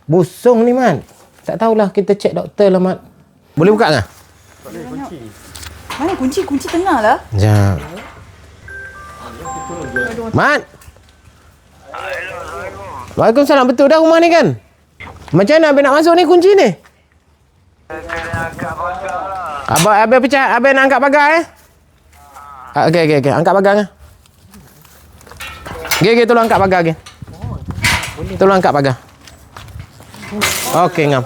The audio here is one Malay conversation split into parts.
Busung ni, Mat. Tak tahulah, kita cek doktor lah, Mat. Boleh buka tak? Boleh kunci. Mana kunci? Kunci tengah lah. Sekejap. Mat. Waalaikumsalam. Betul dah rumah ni kan? Macam mana abang nak masuk ni kunci ni? Abang pecah, abang nak angkat pagar Okey. Angkat pagar kan? Okey, tolong angkat pagar Tolong angkat pagar. Okey, ngam.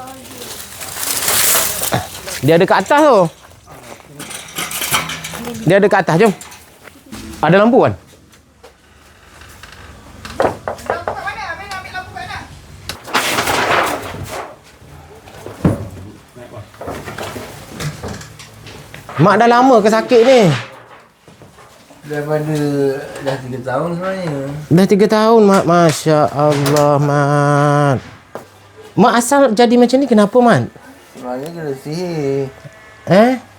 Dia ada kat atas tu. Dia ada kat atas, jom. Ada lampu kan? Mak dah lama ke sakit ni? Daripada dah 3 tahun sebenarnya. Dah 3 tahun, Mak. Masya Allah, Mat. Mak asal jadi macam ni kenapa, Mat? Sebenarnya kena sihir.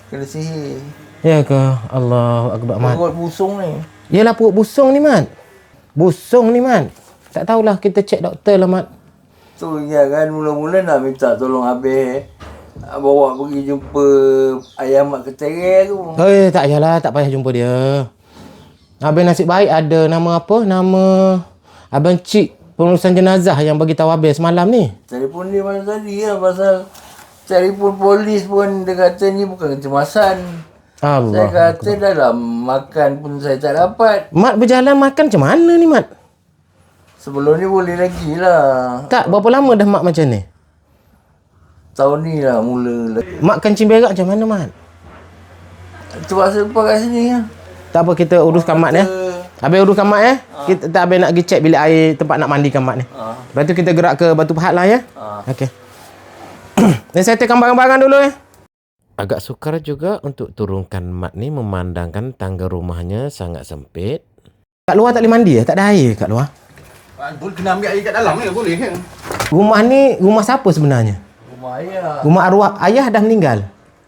Kena sihir. Ya ke? Allahu Akbar, Mat. Perut busung ni. Yalah, perut busung ni, Mat. Busung ni, Mat. Tak tahulah, kita cek doktor lah, Mat. Tu ya kan, mula-mula nak minta tolong Abang bawa pergi jumpa ayah mak keterai tu. Tak payahlah, tak payah jumpa dia. Abang nasib baik ada nama apa? Nama Abang Cik pengurusan jenazah yang bagi tahu Abang semalam ni. Telefon dia malam tadi lah pasal telefon polis pun dia kata ni bukan kecemasan. Allah. Saya kata dalam makan pun saya tak dapat. Mat berjalan makan macam mana ni, Mat? Sebelum ni boleh lagi lah. Tak, berapa lama dah Mat macam ni? Tahun ni lah mula. Mak kencing berak macam mana, Mat? Terpaksa lepas kat sini lah. Tak apa, kita uruskan Mat ya. Habis uruskan Mat ya. Kita tak habis nak pergi cek bilik air tempat nak mandikan Mat ni. Lepas tu kita gerak ke Batu Pahat lah ya. Okey. Ni saya tekan barang-barang dulu ya. Agak sukar juga untuk turunkan Mat ni memandangkan tangga rumahnya sangat sempit. Kat luar tak boleh mandi ya? Tak ada air kat luar? Boleh kena ambil air kat dalam ni, boleh kan? Rumah ni rumah siapa sebenarnya? Rumah ayah. Rumah arwah ayah dah meninggal.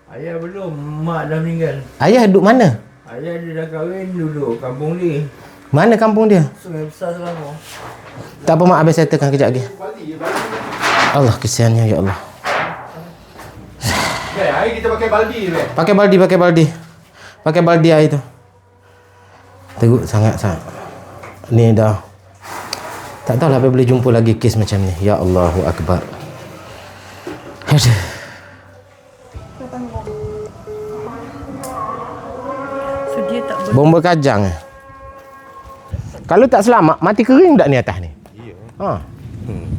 Ayah belum, mak dah meninggal. Ayah duduk mana? Ayah dia dah kahwin dulu kampung ni. Mana kampung dia? Sungai Besar Selangor. Tak apa, Mak, habis saya tekan kejap lagi. Allah, kesiannya ya Allah. Air kita pakai baldi je. Pakai baldi. Pakai baldi air tu. Teruk sangat. Ni dah. Tak tahulah apa boleh jumpa lagi kes macam ni. Ya Allahu Akbar. Aduh. So dia tak boleh. Bomba kajang. Kalau tak selamat, mati kering tak ni atas ni? Ya.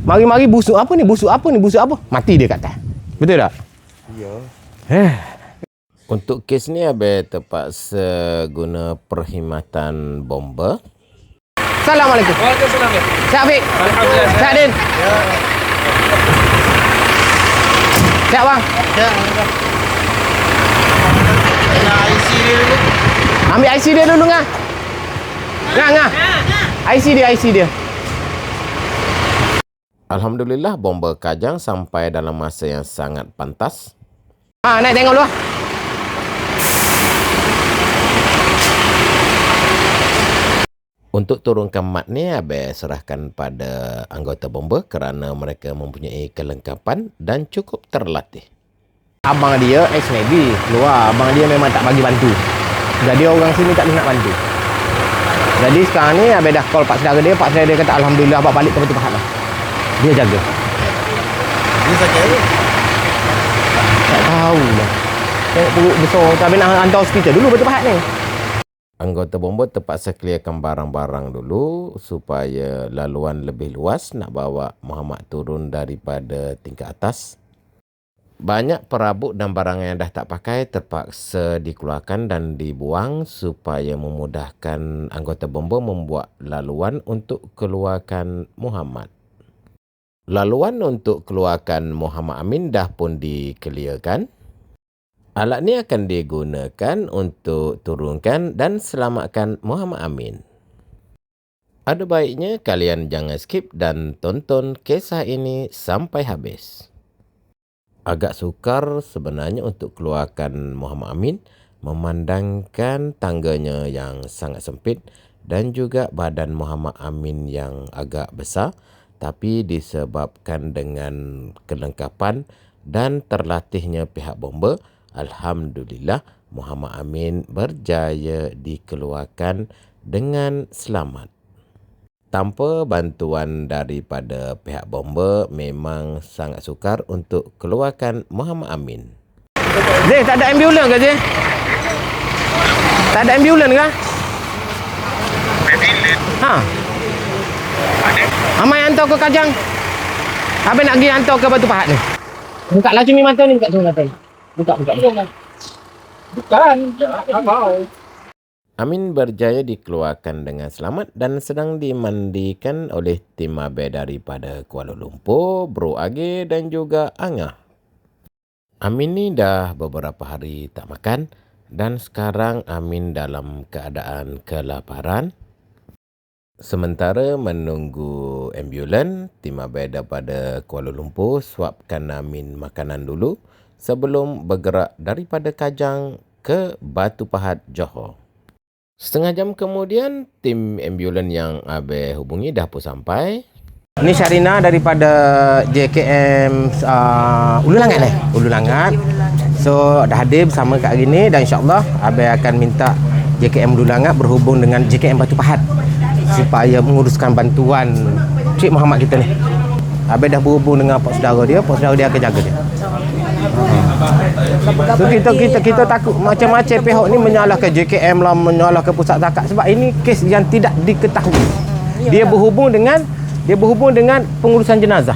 Mari-mari busuk apa ni? Busuk apa? Mati dia kat atas. Betul tak? Ya. Untuk kes ni Abang terpaksa guna perkhidmatan bomba. Assalamualaikum. Waalaikumsalam. Siap, Fik? Alhamdulillah. Siap, Din? Ya. Siap, bang? Ya. Nak IC dia dulu. Ambil IC dia dulu, Ngah. Ngah. IC dia. Alhamdulillah, bomba kajang sampai dalam masa yang sangat pantas. Naik tengok dulu. Untuk turunkan Mat ni, Abang serahkan pada anggota bomba kerana mereka mempunyai kelengkapan dan cukup terlatih. Abang dia ex-Navy keluar. Abang dia memang tak bagi bantu. Jadi orang sini tak boleh nak bantu. Jadi sekarang ni Abang dah call pak saudara dia. Pak saudara dia kata Alhamdulillah abang balik ke Batu Pahat lah. Dia jaga. Dia sakit apa? Tak tahulah. Tengok perut besar. Abang nak hantar hospital dulu Batu Pahat ni. Anggota bomba terpaksa clearkan barang-barang dulu supaya laluan lebih luas nak bawa Muhammad turun daripada tingkat atas. Banyak perabot dan barang yang dah tak pakai terpaksa dikeluarkan dan dibuang supaya memudahkan anggota bomba membuat laluan untuk keluarkan Muhammad. Laluan untuk keluarkan Muhammad Amin dah pun dikeliarkan. Alat ni akan digunakan untuk turunkan dan selamatkan Muhammad Amin. Ada baiknya kalian jangan skip dan tonton kisah ini sampai habis. Agak sukar sebenarnya untuk keluarkan Muhammad Amin memandangkan tangganya yang sangat sempit dan juga badan Muhammad Amin yang agak besar. tapi disebabkan dengan kelengkapan dan terlatihnya pihak bomba, alhamdulillah Muhammad Amin berjaya dikeluarkan dengan selamat. Tanpa bantuan daripada pihak bomba, memang sangat sukar untuk keluarkan Muhammad Amin. Zee, tak ada ambulan ke Zee? Tak ada ambulan ke? Ha? Amai hantar ke Kajang. Habis nak pergi hantar ke Batu Pahat ni. Buka lah cumi mata ni, buka cumi mata ni. Buka. Bukan, abang. Amin berjaya dikeluarkan dengan selamat dan sedang dimandikan oleh tim Abai daripada Kuala Lumpur, Bro Age dan juga Angah. Amin ni dah beberapa hari tak makan dan sekarang Amin dalam keadaan kelaparan. Sementara menunggu ambulan, tim Abai daripada Kuala Lumpur suapkan Amin makanan dulu sebelum bergerak daripada Kajang ke Batu Pahat, Johor. Setengah jam kemudian, tim ambulan yang Abai hubungi dah pun sampai. Ini Syarina daripada JKM Ulu Langat ni. Ulu Langat. So dah hadir bersama kat hari ni dan insyaAllah Abai akan minta JKM Ulu Langat berhubung dengan JKM Batu Pahat supaya menguruskan bantuan Cik Muhammad kita ni. Abai dah berhubung dengan pak saudara dia akan jaga dia. So kita takut macam-macam pihak ni menyalahkan JKM lah, menyalahkan pusat zakat sebab ini kes yang tidak diketahui. Dia berhubung dengan pengurusan jenazah.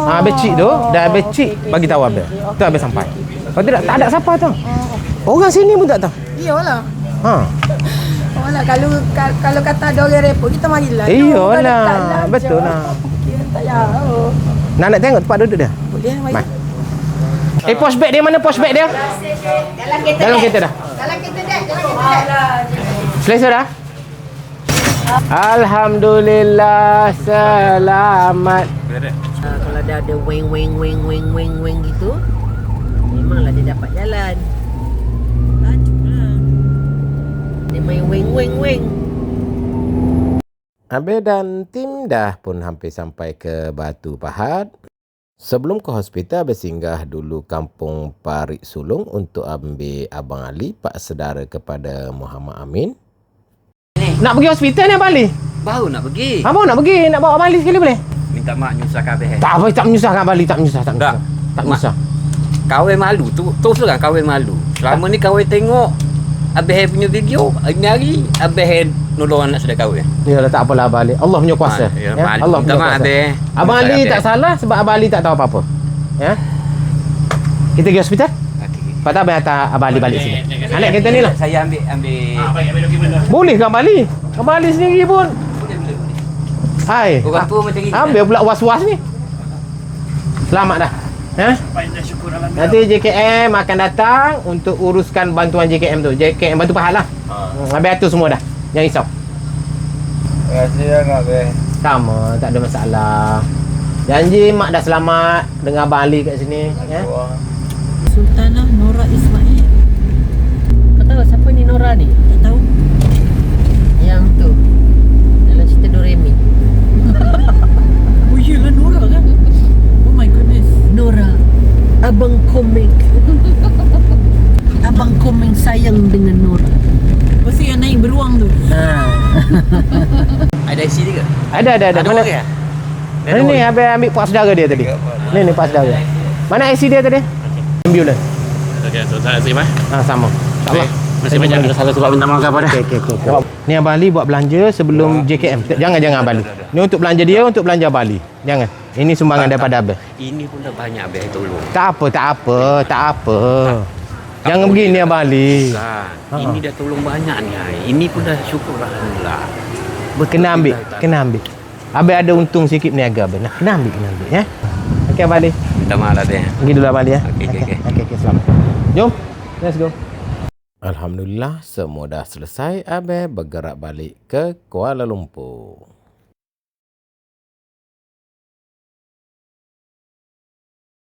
Habis cik tu dan habis cik bagi tahu Abai. Tu Abai sampai. Kalau tidak tak ada siapa tu. Orang sini pun tak tahu. Iyalah. Ha. Kalau kata ada orang repot kita marilah. Iyalah. Betul lah. Tak jauh. Nak tengok tempat duduk dia? Boleh mari. Post bag dia mana post bag dia? Dalam kereta dah. Dalam kereta dah. Selesa dah? Alhamdulillah selamat. Kalau dah ada weng gitu, memanglah dia dapat jalan. Lanjutlah. Dia main weng. Abai dan tim dah pun hampir sampai ke Batu Pahat. Sebelum ke hospital, Abai singgah dulu kampung Parik Sulong untuk ambil Abang Ali, pak saudara kepada Muhammad Amin. Nak pergi hospital ni Abang Ali? Baru nak pergi. Abang nak pergi, nak bawa Abang Ali sekali boleh? Minta mak nyusahkan Abang. Tak apa, tak menyusahkan Abang Ali, tak menyusah. Tak menyusah. Kawan malu tu seorang kawan malu. Selama ni kawan tengok Abang punya video, hari Abang nolong anak sudah kahwin. Yalah, tak apalah Abang Ali. Allah punya kuasa. Allah punya kuasa. Abang Ali tak salah sebab Abang Ali tak tahu apa-apa. Ya. Kita pergi hospital? Okey. Lepas tu Abang hantar Abang Ali balik sini. Anak kita ni lah. Saya ambil dokumen. Boleh ke Abang Ali? Abang Ali sendiri pun. Boleh. Hai. Orang tua macam ni. Ambil pula was-was ni. Selamat dah. Ha? Nanti JKM akan datang untuk uruskan bantuan JKM tu. JKM Batu Pahat lah. Habis atur semua dah. Jangan risau. Terima kasih sangat, Beh. Sama, tak ada masalah. Janji mak dah selamat dengan Abang Ali kat sini. Ya? Sultanah Nora Ismail. Kau tahu siapa ni Nora ni? Tak tahu. Yang tu. Dalam cerita Doremi. Oh iyalah Nora kan? Oh my goodness. Nora, abang komik. Abang komik sayang dengan Nora. Pasti yang naik beruang tu. Ada IC dia ke? Ada. Mana? Mana ni ambil pak saudara dia tadi. Ni pak saudara. Mana IC dia tadi? Ambulan. Okey, so saya terima. Sama. InsyaAllah. Masih banyak salah sebab minta maaf kepada. Okey. Ni Abang Ali buat belanja sebelum JKM. Jangan Abang Ali. Ni untuk belanja dia, untuk belanja Abang Ali. Jangan. Ini sumbangan daripada Abang. Ini pun dah banyak Abang tolong. Tak apa. Jangan begini Abang Ali. Ini dah tolong banyak ni. Ini pun dah syukur alhamdulillah. Kena ambil. Abang ada untung sikit niaga Abang. Kena ambil ya. Okey Abang Ali. Minta maaf lah Abang. Pergi dulu Abang Ali ya. Okey. Selamat. Jom. Let's go. Alhamdulillah semua dah selesai. Abang bergerak balik ke Kuala Lumpur.